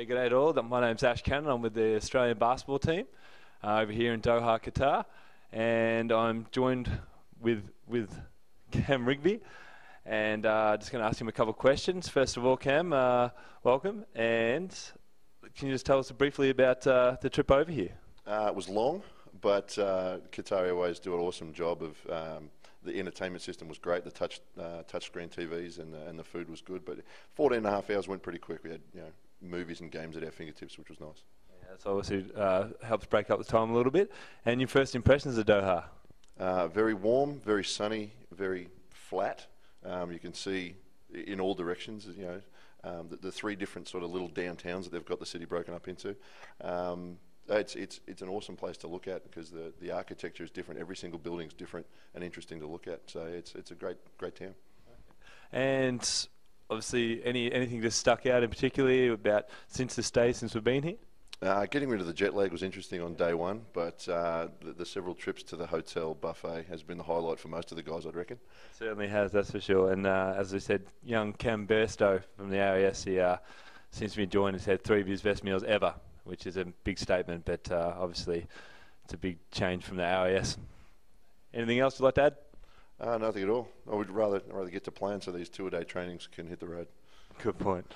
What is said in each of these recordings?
Yeah, g'day to all. My name's Ash Cannon. I'm with the Australian basketball team over here in Doha, Qatar, and I'm joined with Cam Rigby, and just going to ask him a couple of questions. First of all, Cam, welcome, and can you just tell us briefly about the trip over here? It was long, but Qatar Airways do an awesome job of. The entertainment system was great. The touchscreen TVs and the food was good. But 14 and a half hours went pretty quick. We had movies and games at our fingertips, which was nice. Yeah, that's obviously helps break up the time a little bit. And your first impressions of Doha? Very warm, very sunny, very flat. You can see in all directions. The three different sort of little downtowns that they've got the city broken up into. It's an awesome place to look at because the architecture is different. Every single building is different and interesting to look at. So it's a great town. And obviously, anything just stuck out in particular about since we've been here? Getting rid of the jet lag was interesting on day one, but the several trips to the hotel buffet has been the highlight for most of the guys, I'd reckon. Certainly has, that's for sure. And as I said, young Cam Burstow from the AIS, he since we joined, has had 3 of his best meals ever, which is a big statement, but obviously it's a big change from the AIS. Anything else you'd like to add? Nothing at all. I would rather get to plan so these 2-a-day trainings can hit the road. Good point.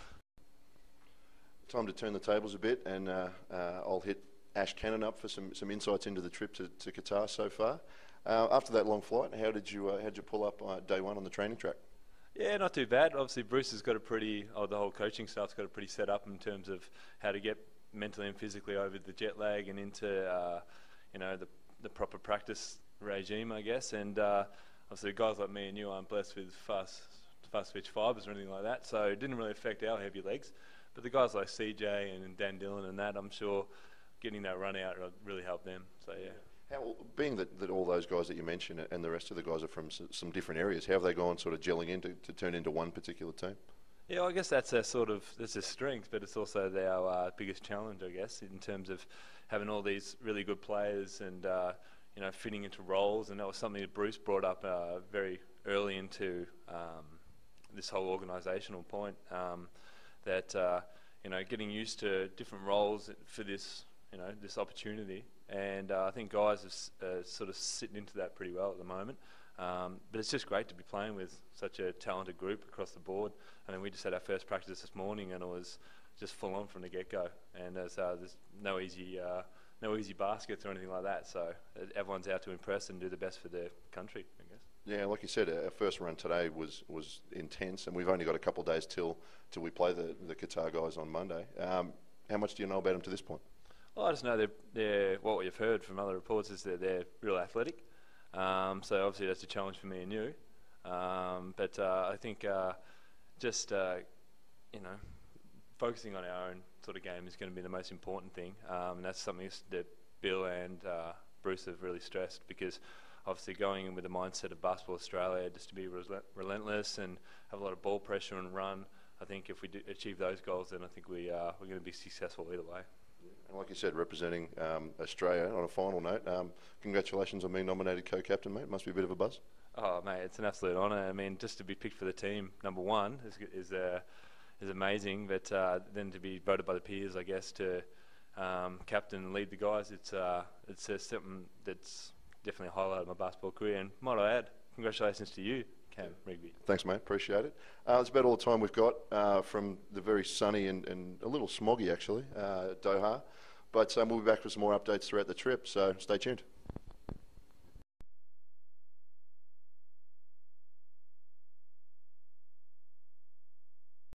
Time to turn the tables a bit, and I'll hit Ash Cannon up for some insights into the trip to Qatar so far. After that long flight, how'd you pull up day one on the training track? Yeah, not too bad. Obviously, Bruce has got the whole coaching staff's got it pretty set up in terms of how to get mentally and physically over the jet lag and into the proper practice regime, I guess. And obviously, guys like me and you aren't blessed with fast twitch fibers or anything like that, so it didn't really affect our heavy legs. But the guys like CJ and Dan Dillon and that, I'm sure getting that run out really helped them. So yeah. Being that all those guys that you mentioned and the rest of the guys are from some different areas, how have they gone sort of gelling in to turn into one particular team? Yeah, I guess that's their strength, but it's also our biggest challenge, I guess, in terms of having all these really good players and fitting into roles. And that was something that Bruce brought up very early into this whole organisational point, that getting used to different roles for this opportunity. And I think guys are sort of sitting into that pretty well at the moment. But it's just great to be playing with such a talented group across the board. I mean, we just had our first practice this morning, and it was just full on from the get-go. And there's no easy baskets or anything like that. So everyone's out to impress and do the best for their country, I guess. Yeah, like you said, our first run today was intense, and we've only got a couple of days till we play the Qatar guys on Monday. How much do you know about them to this point? Well, I just know they're what we've heard from other reports is that they're real athletic. So obviously that's a challenge for me and you. But I think focusing on our own sort of game is going to be the most important thing. And that's something that Bill and Bruce have really stressed, because obviously going in with the mindset of Basketball Australia, just to be relentless and have a lot of ball pressure and run, I think if we do achieve those goals, then I think we're going to be successful either way. And like you said, representing Australia, on a final note, congratulations on being nominated co-captain, mate. Must be a bit of a buzz. Oh, mate, it's an absolute honour. I mean, just to be picked for the team, number one, is amazing. But then to be voted by the peers, I guess, to captain and lead the guys, it's something that's definitely highlighted my basketball career. And might I add, congratulations to you, Cam Rigby. Thanks, mate. Appreciate it. That's about all the time we've got from the very sunny and a little smoggy, actually, Doha. But we'll be back with some more updates throughout the trip, so stay tuned.